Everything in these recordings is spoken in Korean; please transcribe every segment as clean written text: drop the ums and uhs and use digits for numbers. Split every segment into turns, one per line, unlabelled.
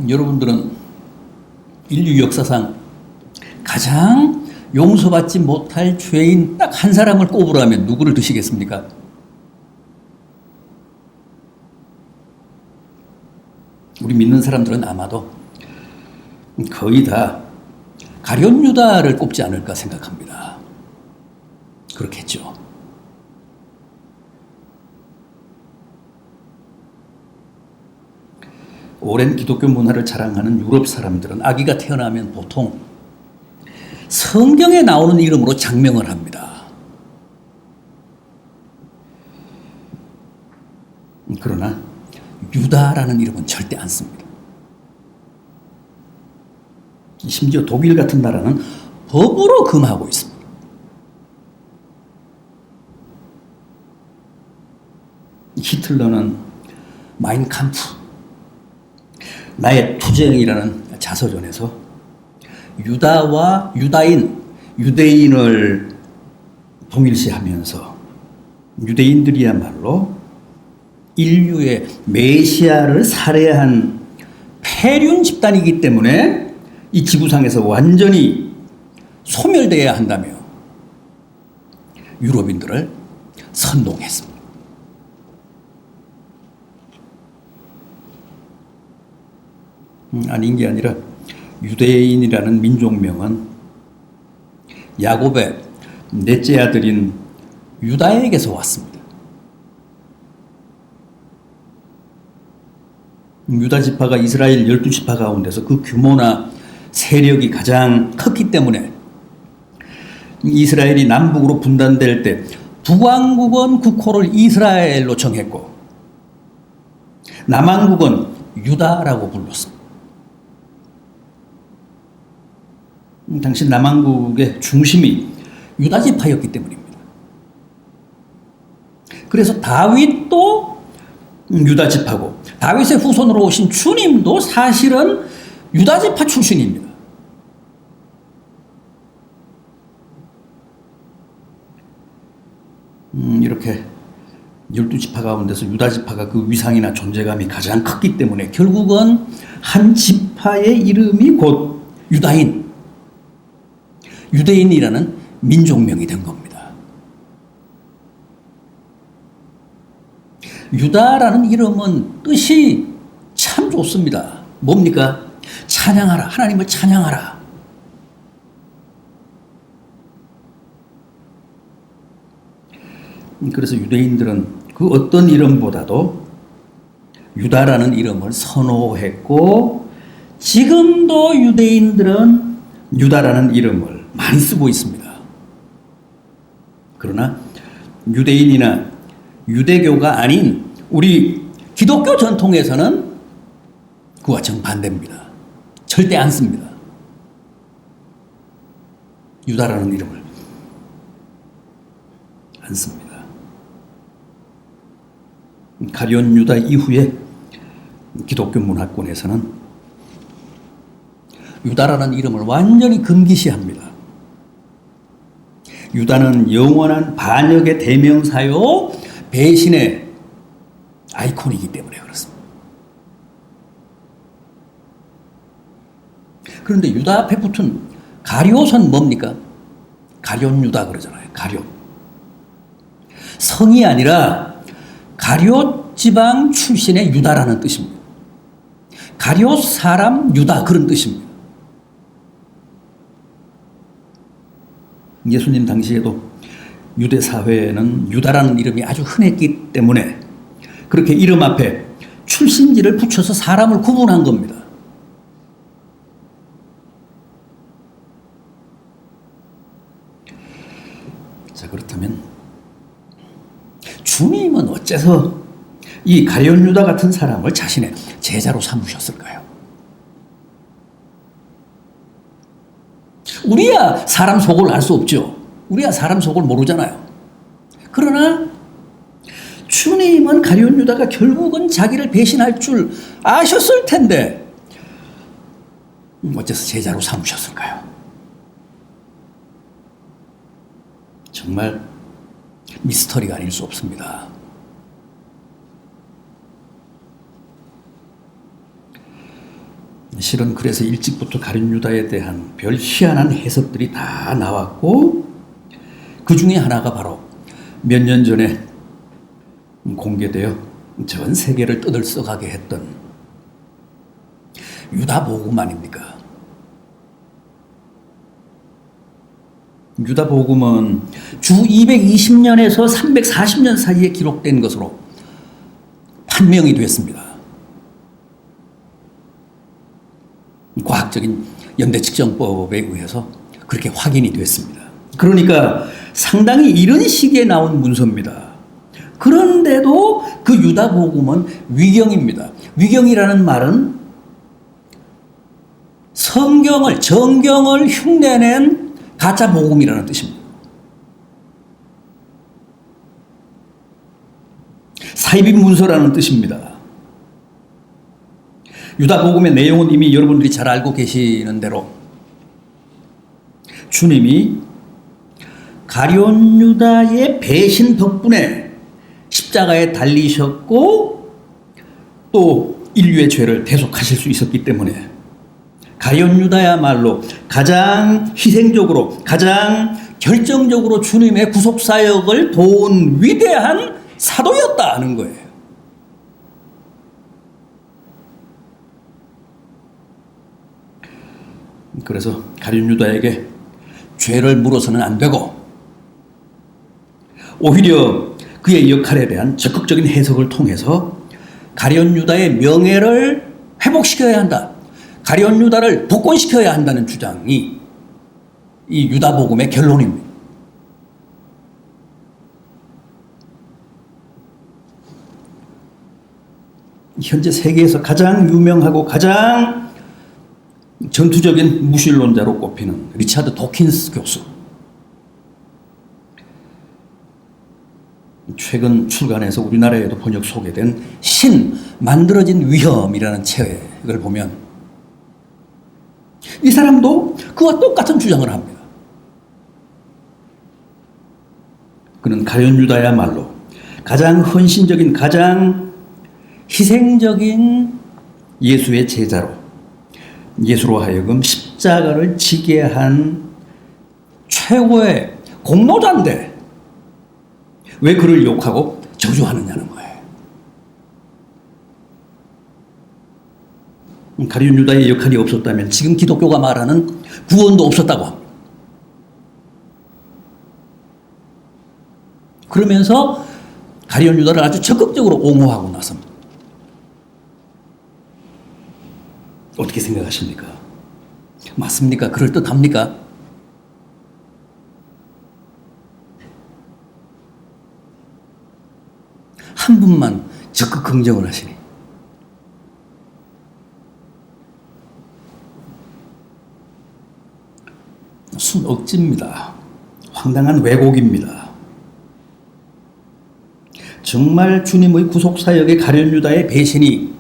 여러분들은 인류 역사상 가장 용서받지 못할 죄인 딱 한 사람을 꼽으라면 누구를 드시겠습니까? 우리 믿는 사람들은 아마도 거의 다 가룟 유다를 꼽지 않을까 생각합니다. 그렇겠죠. 오랜 기독교 문화를 자랑하는 유럽 사람들은 아기가 태어나면 보통 성경에 나오는 이름으로 장명을 합니다. 그러나 유다라는 이름은 절대 안 씁니다. 심지어 독일 같은 나라는 법으로 금하고 있습니다. 히틀러는 마인캄프, 나의 투쟁이라는 자서전에서 유다와 유대인을 동일시하면서 유대인들이야말로 인류의 메시아를 살해한 폐륜 집단이기 때문에 이 지구상에서 완전히 소멸되어야 한다며 유럽인들을 선동했습니다. 아닌 게 아니라 유대인이라는 민족명은 야곱의 넷째 아들인 유다에게서 왔습니다. 유다 지파가 이스라엘 12지파 가운데서 그 규모나 세력이 가장 컸기 때문에 이스라엘이 남북으로 분단될 때 북왕국은 국호를 이스라엘로 정했고 남왕국은 유다라고 불렀습니다. 당시 남왕국의 중심이 유다 지파였기 때문입니다. 그래서 다윗도 유다 지파고 다윗의 후손으로 오신 주님도 사실은 유다 지파 출신입니다. 이렇게 12지파 가운데서 유다 지파가 그 위상이나 존재감이 가장 컸기 때문에 결국은 한 지파의 이름이 곧 유대인이라는 민족명이 된 겁니다. 유다라는 이름은 뜻이 참 좋습니다. 뭡니까? 찬양하라. 하나님을 찬양하라. 그래서 유대인들은 그 어떤 이름보다도 유다라는 이름을 선호했고 지금도 유대인들은 유다라는 이름을 많이 쓰고 있습니다. 그러나 유대인이나 유대교가 아닌 우리 기독교 전통에서는 그와 정반대입니다. 절대 안 씁니다. 유다라는 이름을 안 씁니다. 가룟 유다 이후에 기독교 문화권에서는 유다라는 이름을 완전히 금기시합니다. 유다는 영원한 반역의 대명사요 배신의 아이콘이기 때문에 그렇습니다. 그런데 유다 앞에 붙은 가룟은 뭡니까? 가룟 유다 그러잖아요. 가룟. 성이 아니라 가룟 지방 출신의 유다라는 뜻입니다. 가룟 사람 유다 그런 뜻입니다. 예수님 당시에도 유대 사회에는 유다라는 이름이 아주 흔했기 때문에 그렇게 이름 앞에 출신지를 붙여서 사람을 구분한 겁니다. 자, 그렇다면 주님은 어째서 이 가룟 유다 같은 사람을 자신의 제자로 삼으셨을까요? 우리야 사람 속을 알 수 없죠. 우리야 사람 속을 모르잖아요. 그러나 주님은 가룟 유다가 결국은 자기를 배신할 줄 아셨을 텐데 어째서 제자로 삼으셨을까요? 정말 미스터리가 아닐 수 없습니다. 실은 그래서 일찍부터 가룟 유다에 대한 별 희한한 해석들이 다 나왔고, 그 중에 하나가 바로 몇 년 전에 공개되어 전 세계를 떠들썩하게 했던 유다복음 아닙니까? 유다복음은 주 220년에서 340년 사이에 기록된 것으로 판명이 됐습니다. 과학적인 연대 측정법에 의해서 그렇게 확인이 됐습니다. 그러니까 상당히 이런 시기에 나온 문서입니다. 그런데도 그 유다복음은 위경입니다. 위경이라는 말은 정경을 흉내낸 가짜 복음이라는 뜻입니다. 사이비 문서라는 뜻입니다. 유다복음의 내용은 이미 여러분들이 잘 알고 계시는 대로 주님이 가룟 유다의 배신 덕분에 십자가에 달리셨고 또 인류의 죄를 대속하실 수 있었기 때문에 가룟 유다야말로 가장 희생적으로 가장 결정적으로 주님의 구속사역을 도운 위대한 사도였다 하는 거예요. 그래서 가룟 유다에게 죄를 물어서는 안 되고 오히려 그의 역할에 대한 적극적인 해석을 통해서 가룟 유다의 명예를 회복시켜야 한다. 가룟 유다를 복권시켜야 한다는 주장이 이 유다복음의 결론입니다. 현재 세계에서 가장 유명하고 가장 전투적인 무신론자로 꼽히는 리차드 도킨스 교수. 최근 출간해서 우리나라에도 번역 소개된 신, 만들어진 위험이라는 책을 보면 이 사람도 그와 똑같은 주장을 합니다. 그는 가룟 유다야말로 가장 헌신적인, 가장 희생적인 예수의 제자로 예수로 하여금 십자가를 지게 한 최고의 공로자인데 왜 그를 욕하고 저주하느냐는 거예요. 가룟 유다의 역할이 없었다면 지금 기독교가 말하는 구원도 없었다고 합니다. 그러면서 가룟 유다를 아주 적극적으로 옹호하고 나섭니다. 어떻게 생각하십니까? 맞습니까? 그럴듯합니까? 한 분만 적극 긍정을 하시니 순억지입니다. 황당한 왜곡입니다. 정말 주님의 구속사역의 가룟 유다의 배신이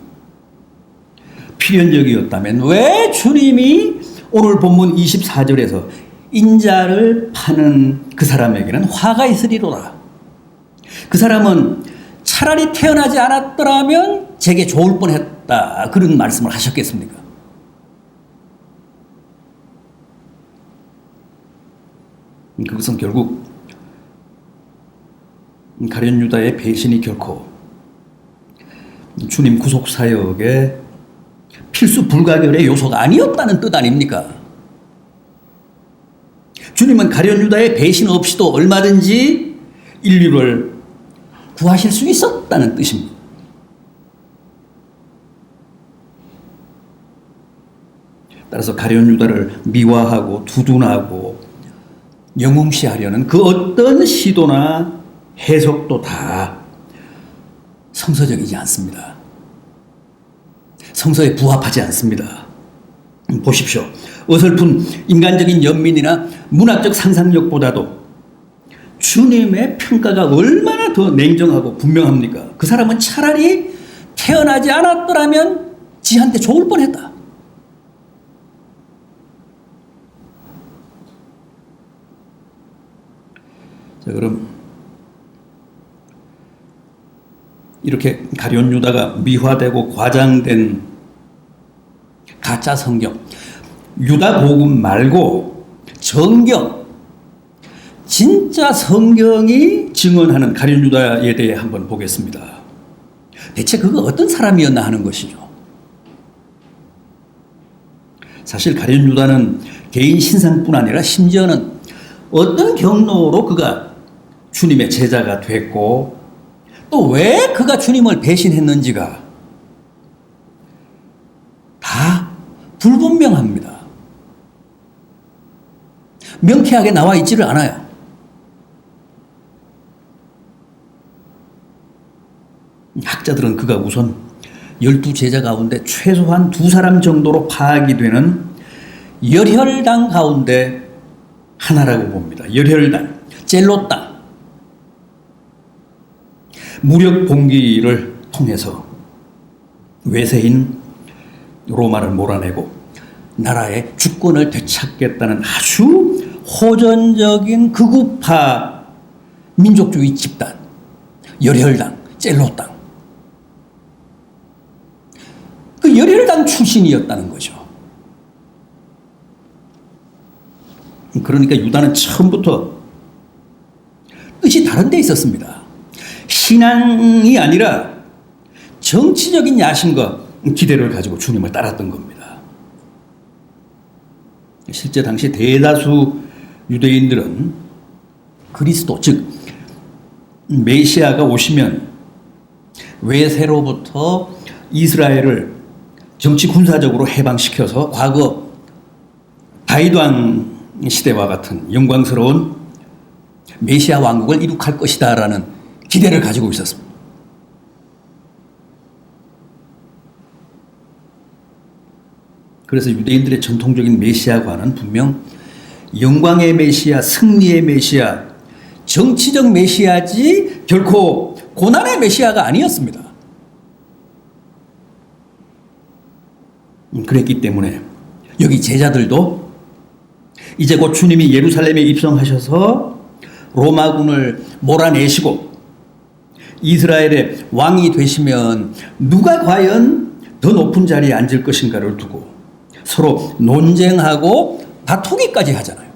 필연적이었다면 왜 주님이 오늘 본문 24절에서 인자를 파는 그 사람에게는 화가 있으리로다. 그 사람은 차라리 태어나지 않았더라면 제게 좋을 뻔했다. 그런 말씀을 하셨겠습니까? 그것은 결국 가룟 유다의 배신이 결코 주님 구속사역의 필수 불가결의 요소가 아니었다는 뜻 아닙니까? 주님은 가룟 유다의 배신 없이도 얼마든지 인류를 구하실 수 있었다는 뜻입니다. 따라서 가룟 유다를 미화하고 두둔하고 영웅시하려는 그 어떤 시도나 해석도 다 성서적이지 않습니다. 성서에 부합하지 않습니다. 보십시오. 어설픈 인간적인 연민이나 문학적 상상력보다도 주님의 평가가 얼마나 더 냉정하고 분명합니까? 그 사람은 차라리 태어나지 않았더라면 지한테 좋을 뻔했다. 자, 그럼 이렇게 가룟 유다가 미화되고 과장된 가짜 성경, 유다 복음 말고 정경, 진짜 성경이 증언하는 가룟 유다에 대해 한번 보겠습니다. 대체 그가 어떤 사람이었나 하는 것이죠. 사실 가룟 유다는 개인 신상뿐 아니라 심지어는 어떤 경로로 그가 주님의 제자가 됐고 또 왜 그가 주님을 배신했는지가 다 불분명합니다. 명쾌하게 나와 있지를 않아요. 학자들은 그가 우선 12제자 가운데 최소한 2사람 정도로 파악이 되는 열혈당 가운데 하나라고 봅니다. 열혈당, 젤롯당. 무력 봉기를 통해서 외세인 로마를 몰아내고 나라의 주권을 되찾겠다는 아주 호전적인 극우파 민족주의 집단, 열혈당, 젤롯당. 그 열혈당 출신이었다는 거죠. 그러니까 유다는 처음부터 뜻이 다른 데 있었습니다. 신앙이 아니라 정치적인 야심과 기대를 가지고 주님을 따랐던 겁니다. 실제 당시 대다수 유대인들은 그리스도, 즉 메시아가 오시면 외세로부터 이스라엘을 정치 군사적으로 해방시켜서 과거 다윗 왕 시대와 같은 영광스러운 메시아 왕국을 이룩할 것이다라는 기대를 가지고 있었습니다. 그래서 유대인들의 전통적인 메시아관은 분명 영광의 메시아, 승리의 메시아, 정치적 메시아지 결코 고난의 메시아가 아니었습니다. 그랬기 때문에 여기 제자들도 이제 곧 주님이 예루살렘에 입성하셔서 로마군을 몰아내시고 이스라엘의 왕이 되시면 누가 과연 더 높은 자리에 앉을 것인가를 두고 서로 논쟁하고 다투기까지 하잖아요.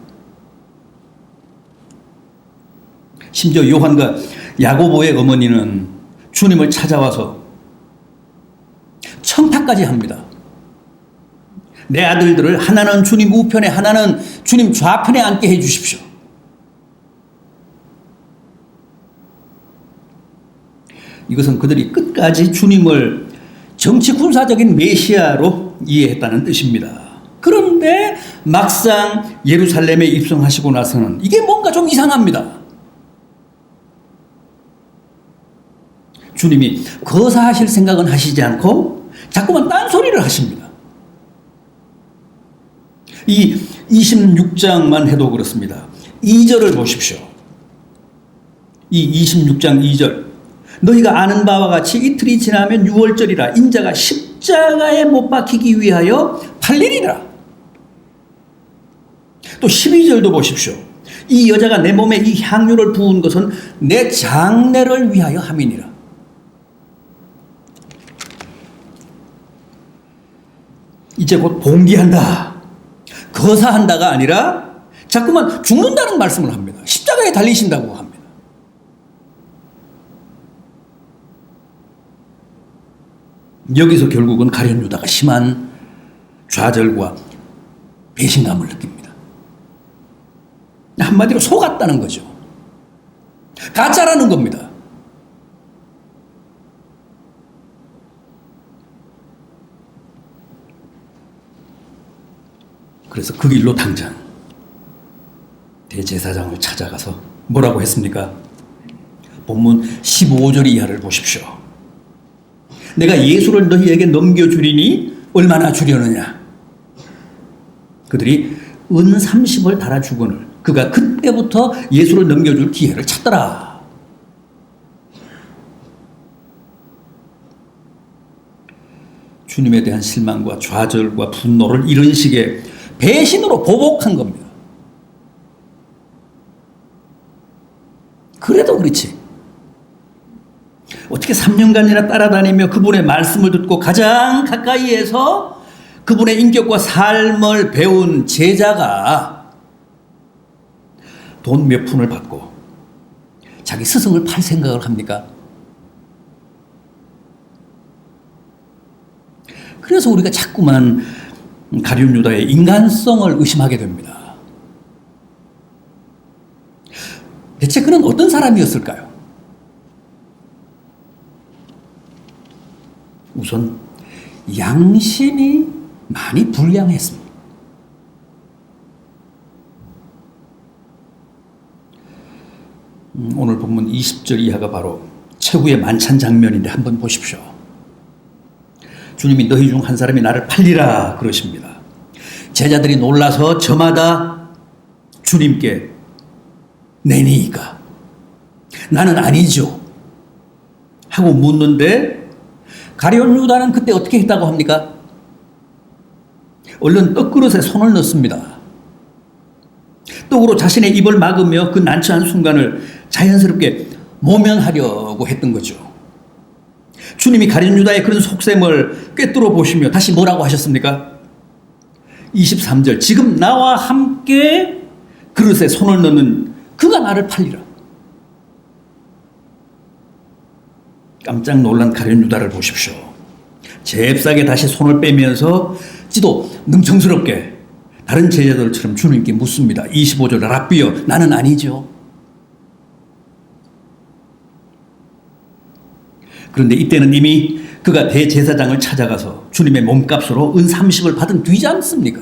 심지어 요한과 야고보의 어머니는 주님을 찾아와서 청탁까지 합니다. 내 아들들을 하나는 주님 우편에 하나는 주님 좌편에 앉게 해 주십시오. 이것은 그들이 끝까지 주님을 정치 군사적인 메시아로 이해했다는 뜻입니다. 그런데 막상 예루살렘에 입성하시고 나서는 이게 뭔가 좀 이상합니다. 주님이 거사하실 생각은 하시지 않고 자꾸만 딴소리를 하십니다. 이 26장만 해도 그렇습니다. 2절을 보십시오. 이 26장 2절. 너희가 아는 바와 같이 이틀이 지나면 유월절이라 인자가 십자가에 못 박히기 위하여 팔리리라. 또 12절도 보십시오. 이 여자가 내 몸에 이 향유를 부은 것은 내 장례를 위하여 함이니라. 이제 곧 봉기한다, 거사한다가 아니라 자꾸만 죽는다는 말씀을 합니다. 십자가에 달리신다고 합니다. 여기서 결국은 가룟 유다가 심한 좌절과 배신감을 느낍니다. 한마디로 속았다는 거죠. 가짜라는 겁니다. 그래서 그 길로 당장 대제사장을 찾아가서 뭐라고 했습니까? 본문 15절 이하를 보십시오. 내가 예수를 너희에게 넘겨주리니 얼마나 주려느냐? 그들이 은 30을 달아주거늘 그가 그때부터 예수를 넘겨줄 기회를 찾더라. 주님에 대한 실망과 좌절과 분노를 이런 식의 배신으로 보복한 겁니다. 그래도 그렇지. 어떻게 3년간이나 따라다니며 그분의 말씀을 듣고 가장 가까이에서 그분의 인격과 삶을 배운 제자가 돈 몇 푼을 받고 자기 스승을 팔 생각을 합니까? 그래서 우리가 자꾸만 가룟 유다의 인간성을 의심하게 됩니다. 대체 그는 어떤 사람이었을까요? 우선 양심이 많이 불량했습니다. 오늘 본문 20절 이하가 바로 최후의 만찬 장면인데 한번 보십시오. 주님이 너희 중 한 사람이 나를 팔리라 그러십니다. 제자들이 놀라서 저마다 주님께 내니이까 나는 아니죠 하고 묻는데 가룟 유다는 그때 어떻게 했다고 합니까? 얼른 떡그릇에 손을 넣습니다. 떡으로 자신의 입을 막으며 그 난처한 순간을 자연스럽게 모면하려고 했던 거죠. 주님이 가룟 유다의 그런 속셈을 꿰뚫어 보시며 다시 뭐라고 하셨습니까? 23절 지금 나와 함께 그릇에 손을 넣는 그가 나를 팔리라. 깜짝 놀란 가룟 유다를 보십시오. 잽싸게 다시 손을 빼면서 지도 능청스럽게 다른 제자들처럼 주님께 묻습니다. 25절 랍비여 나는 아니죠. 그런데 이때는 이미 그가 대제사장을 찾아가서 주님의 몸값으로 은 30을 받은 뒤지 않습니까?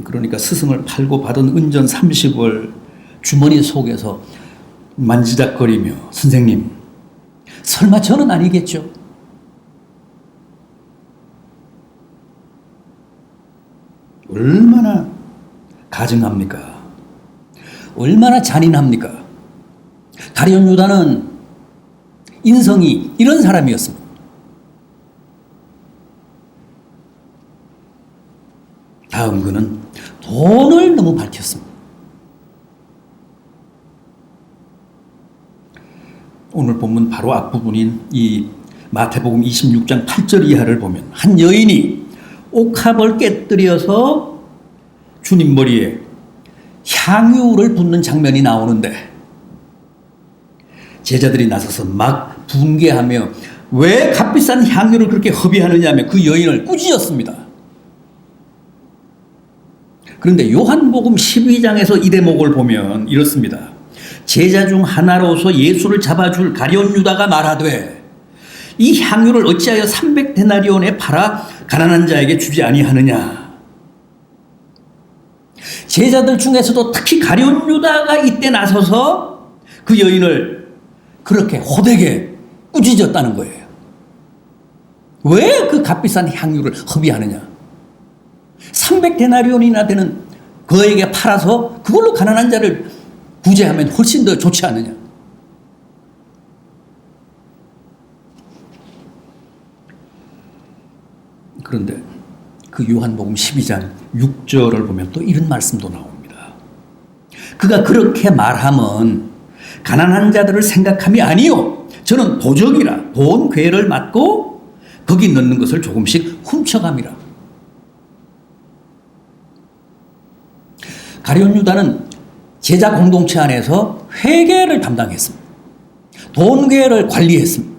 그러니까 스승을 팔고 받은 은전 30을 주머니 속에서 만지작거리며 선생님 설마 저는 아니겠죠? 얼마나 가증합니까? 얼마나 잔인합니까? 가룟 유다는 인성이 이런 사람이었습니다. 다음 그는 돈을 너무 밝혔습니다. 오늘 본문 바로 앞부분인 이 마태복음 26장 8절 이하를 보면 한 여인이 옥합을 깨뜨려서 주님 머리에 향유를 붓는 장면이 나오는데 제자들이 나서서 막 분개하며 왜 값비싼 향유를 그렇게 허비하느냐며 그 여인을 꾸짖었습니다. 그런데 요한복음 12장에서 이 대목을 보면 이렇습니다. 제자 중 하나로서 예수를 잡아줄 가룟 유다가 말하되 이 향유를 어찌하여 300데나리온에 팔아 가난한 자에게 주지 아니하느냐. 제자들 중에서도 특히 가룟 유다가 이때 나서서 그 여인을 그렇게 호되게 꾸짖었다는 거예요. 왜 그 값비싼 향유를 허비하느냐. 300데나리온이나 되는 그에게 팔아서 그걸로 가난한 자를 구제하면 훨씬 더 좋지 않느냐. 그런데 그 요한복음 12장 6절을 보면 또 이런 말씀도 나옵니다. 그가 그렇게 말함은 가난한 자들을 생각함이 아니요 저는 도적이라 돈 괴를 맞고 거기 넣는 것을 조금씩 훔쳐감이라. 가룟 유다는 제자 공동체 안에서 회계를 담당했습니다. 돈괴를 관리했습니다.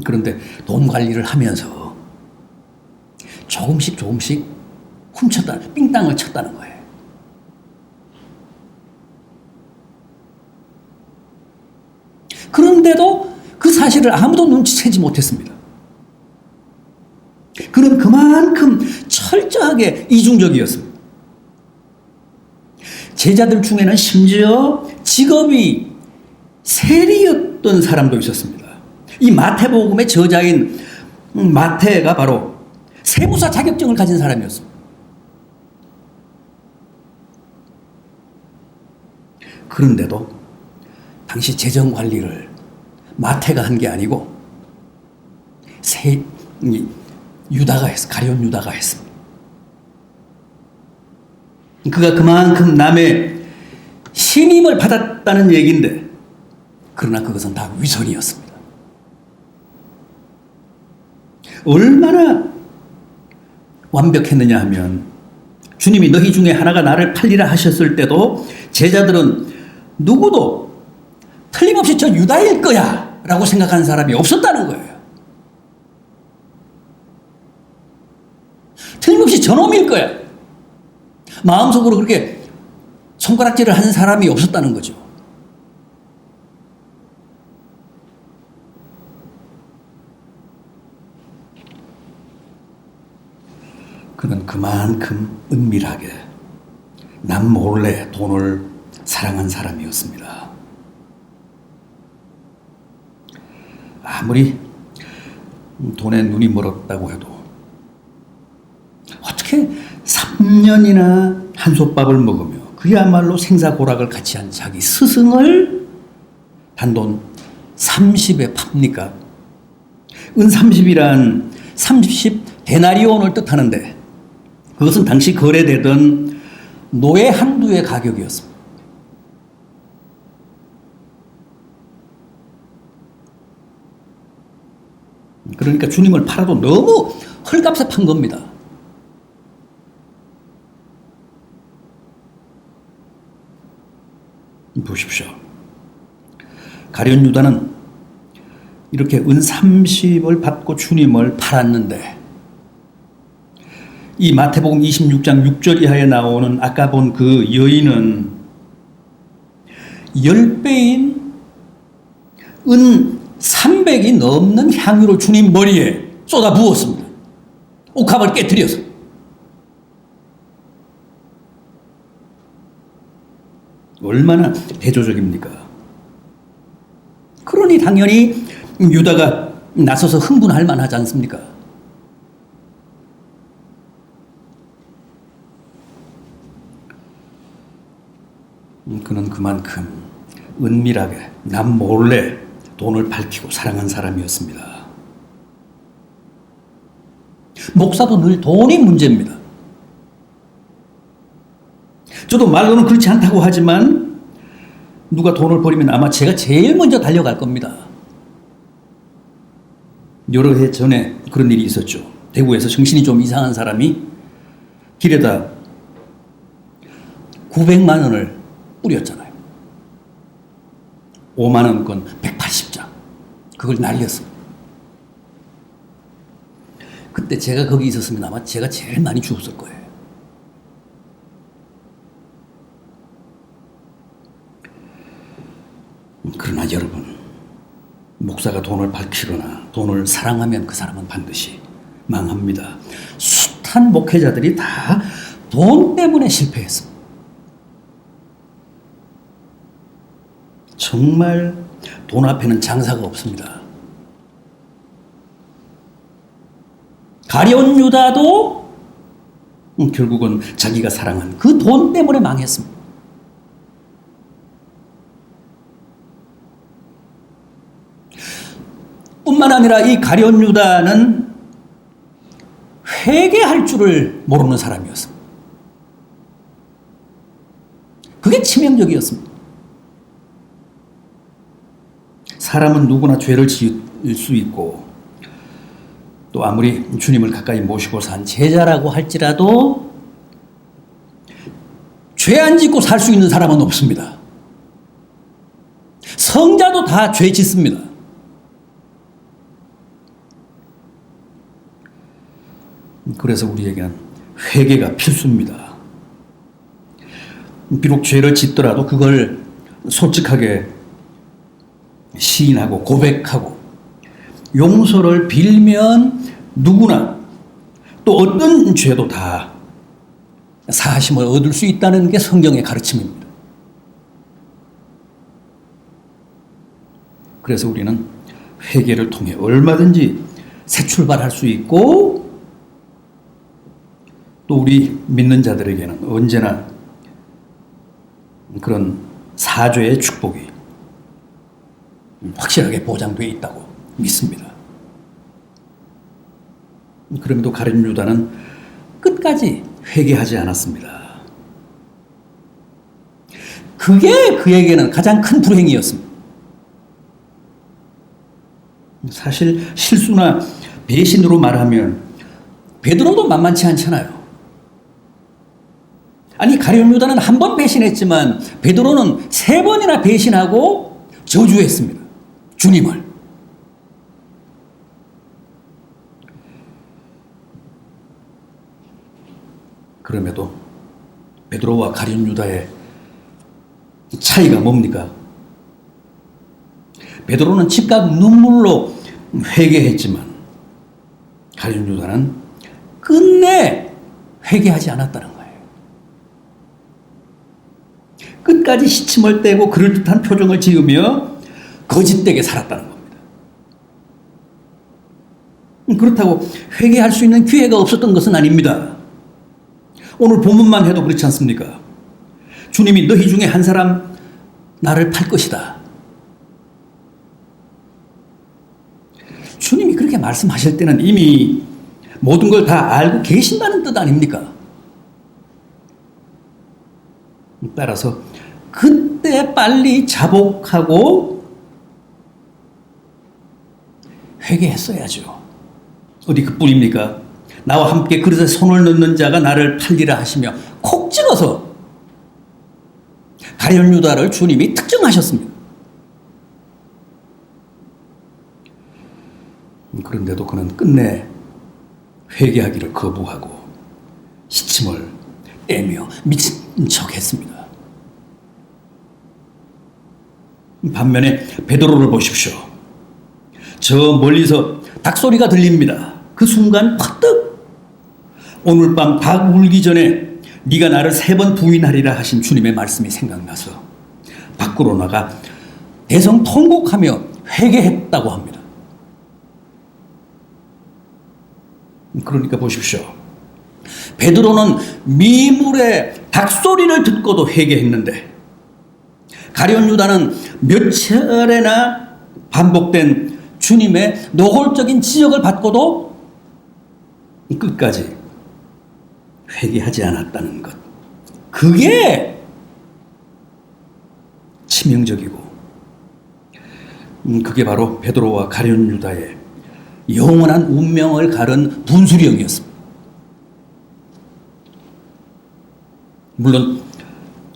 그런데 돈 관리를 하면서 조금씩 훔쳤다, 삥땅을 쳤다는 거예요. 그런데도 그 사실을 아무도 눈치채지 못했습니다. 그는 그만큼 철저하게 이중적이었습니다. 제자들 중에는 심지어 직업이 세리였던 사람도 있었습니다. 이 마태복음의 저자인 마태가 바로 세무사 자격증을 가진 사람이었습니다. 그런데도 당시 재정 관리를 마태가 한 게 아니고 유다가 했어. 가룟 유다가 했습니다. 그가 그만큼 남의 신임을 받았다는 얘기인데 그러나 그것은 다 위선이었습니다. 얼마나 완벽했느냐 하면 주님이 너희 중에 하나가 나를 팔리라 하셨을 때도 제자들은 누구도 틀림없이 저 유다일 거야 라고 생각하는 사람이 없었다는 거예요. 틀림없이 저놈일 거야. 마음속으로 그렇게 손가락질을 하는 사람이 없었다는 거죠. 그는 그만큼 은밀하게 남 몰래 돈을 사랑한 사람이었습니다. 아무리 돈에 눈이 멀었다고 해도 어떻게 3년이나 한솥밥을 먹으며 그야말로 생사고락을 같이 한 자기 스승을 단돈 30에 팝니까? 은 30이란 30 데나리온을 뜻하는데 그것은 당시 거래되던 노예 한두의 가격이었습니다. 그러니까 주님을 팔아도 너무 헐값에 판 겁니다. 보십시오. 가룟 유다는 이렇게 은 30을 받고 주님을 팔았는데 이 마태복음 26장 6절 이하에 나오는 아까 본 그 여인은 10배인 은 300이 넘는 향유를 주님 머리에 쏟아 부었습니다. 옥합을 깨뜨려서. 얼마나 대조적입니까? 그러니 당연히 유다가 나서서 흥분할 만하지 않습니까? 그는 그만큼 은밀하게 남 몰래 돈을 밝히고 사랑한 사람이었습니다. 목사도 늘 돈이 문제입니다. 저도 말로는 그렇지 않다고 하지만 누가 돈을 버리면 아마 제가 제일 먼저 달려갈 겁니다. 여러 해 전에 그런 일이 있었죠. 대구에서 정신이 좀 이상한 사람이 길에다 900만 원을 뿌렸잖아요. 5만 원권 180장. 그걸 날렸습니다. 그때 제가 거기 있었으면 아마 제가 제일 많이 죽었을 거예요. 그러나 여러분, 목사가 돈을 밝히거나 돈을 사랑하면 그 사람은 반드시 망합니다. 숱한 목회자들이 다 돈 때문에 실패했습니다. 정말 돈 앞에는 장사가 없습니다. 가룟 유다도 결국은 자기가 사랑한 그 돈 때문에 망했습니다. 뿐만 아니라 이 가룟 유다는 회개할 줄을 모르는 사람이었습니다. 그게 치명적이었습니다. 사람은 누구나 죄를 지을 수 있고 또 아무리 주님을 가까이 모시고 산 제자라고 할지라도 죄 안 짓고 살 수 있는 사람은 없습니다. 성자도 다 죄 짓습니다. 그래서 우리에게는 회개가 필수입니다. 비록 죄를 짓더라도 그걸 솔직하게 시인하고 고백하고 용서를 빌면 누구나 또 어떤 죄도 다 사하심을 얻을 수 있다는 게 성경의 가르침입니다. 그래서 우리는 회개를 통해 얼마든지 새 출발할 수 있고 또 우리 믿는 자들에게는 언제나 그런 사죄의 축복이 확실하게 보장되어 있다고 믿습니다. 그럼에도 가룟 유다는 끝까지 회개하지 않았습니다. 그게 그에게는 가장 큰 불행이었습니다. 사실 실수나 배신으로 말하면 베드로도 만만치 않잖아요. 아니 가룟 유다는 한 번 배신했지만 베드로는 3번이나 배신하고 저주했습니다. 주님을. 그럼에도 베드로와 가룟 유다의 차이가 뭡니까? 베드로는 즉각 눈물로 회개했지만 가룟 유다는 끝내 회개하지 않았다는 거예요. 끝까지 시침을 떼고 그럴듯한 표정을 지으며 거짓되게 살았다는 겁니다. 그렇다고 회개할 수 있는 기회가 없었던 것은 아닙니다. 오늘 본문만 해도 그렇지 않습니까? 주님이 너희 중에 한 사람 나를 팔 것이다. 주님이 그렇게 말씀하실 때는 이미 모든 걸 다 알고 계신다는 뜻 아닙니까? 따라서 그때 빨리 자복하고 회개했어야죠. 어디 그뿐입니까? 나와 함께 그릇에 손을 넣는 자가 나를 팔리라 하시며 콕 찍어서 가룟 유다를 주님이 특정하셨습니다. 그런데도 그는 끝내 회개하기를 거부하고 시침을 떼며 미친 척했습니다. 반면에 베드로를 보십시오. 저 멀리서 닭소리가 들립니다. 그 순간 퍼뜩 오늘 밤 닭 울기 전에 네가 나를 3번 부인하리라 하신 주님의 말씀이 생각나서 밖으로 나가 대성통곡하며 회개했다고 합니다. 그러니까 보십시오. 베드로는 미물의 닭소리를 듣고도 회개했는데 가룟 유다는 몇 차례나 반복된 주님의 노골적인 지적을 받고도 끝까지 회개하지 않았다는 것. 그게 치명적이고 그게 바로 베드로와 가룟 유다의 영원한 운명을 가른 분수령이었습니다. 물론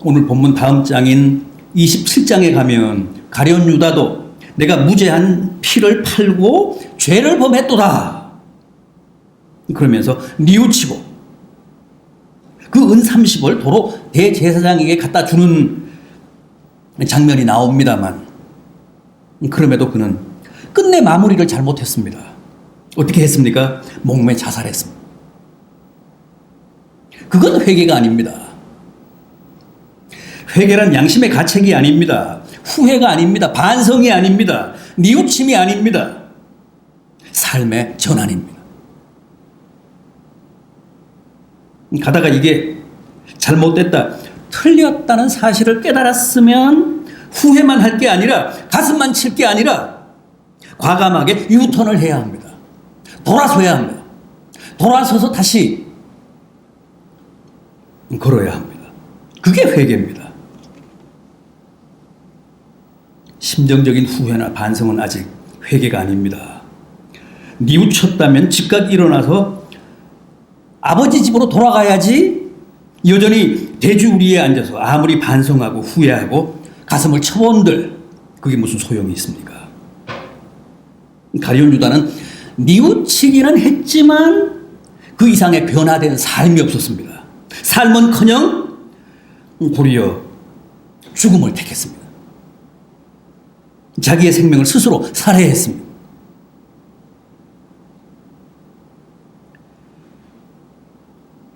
오늘 본문 다음 장인 27장에 가면 가룟 유다도 내가 무죄한 피를 팔고 죄를 범했도다 그러면서 뉘우치고 그 은 30을 도로 대제사장에게 갖다 주는 장면이 나옵니다만 그럼에도 그는 끝내 마무리를 잘못했습니다. 어떻게 했습니까? 목매 자살했습니다. 그건 회개가 아닙니다. 회개란 양심의 가책이 아닙니다. 후회가 아닙니다. 반성이 아닙니다. 뉘우침이 아닙니다. 삶의 전환입니다. 가다가 이게 잘못됐다, 틀렸다는 사실을 깨달았으면 후회만 할 게 아니라 가슴만 칠 게 아니라 과감하게 유턴을 해야 합니다. 돌아서야 합니다. 돌아서서 다시 걸어야 합니다. 그게 회개입니다. 심정적인 후회나 반성은 아직 회개가 아닙니다. 뉘우쳤다면 즉각 일어나서 아버지 집으로 돌아가야지 여전히 돼지우리에 앉아서 아무리 반성하고 후회하고 가슴을 쳐본들 그게 무슨 소용이 있습니까? 가룟 유다는 뉘우치기는 했지만 그 이상의 변화된 삶이 없었습니다. 삶은커녕 도리어 죽음을 택했습니다. 자기의 생명을 스스로 살해했습니다.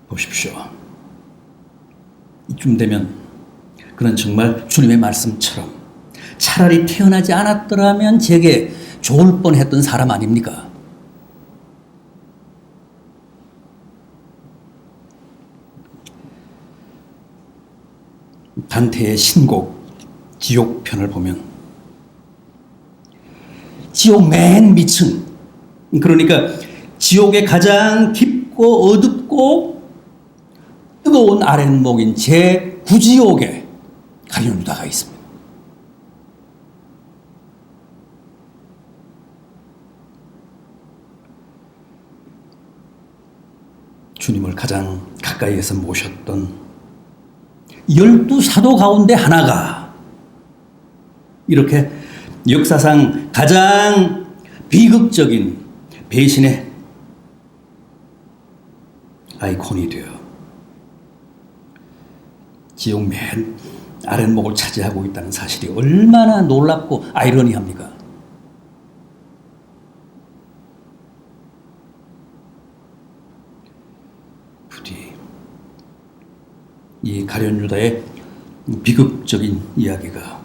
보십시오. 이쯤 되면 그는 정말 주님의 말씀처럼 차라리 태어나지 않았더라면 제게 좋을 뻔했던 사람 아닙니까? 단테의 신곡 지옥편을 보면 지옥 맨 밑층, 그러니까 지옥의 가장 깊고 어둡고 뜨거운 아랫목인 제9지옥에 가룟 유다가 있습니다. 주님을 가장 가까이에서 모셨던 12사도 가운데 하나가 이렇게 역사상 가장 비극적인 배신의 아이콘이 되어 지옥 맨 아랫목을 차지하고 있다는 사실이 얼마나 놀랍고 아이러니합니까? 부디 이 가룟 유다의 비극적인 이야기가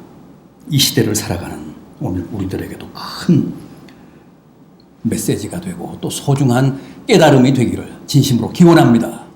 이 시대를 살아가는 오늘 우리들에게도 큰 메시지가 되고 또 소중한 깨달음이 되기를 진심으로 기원합니다.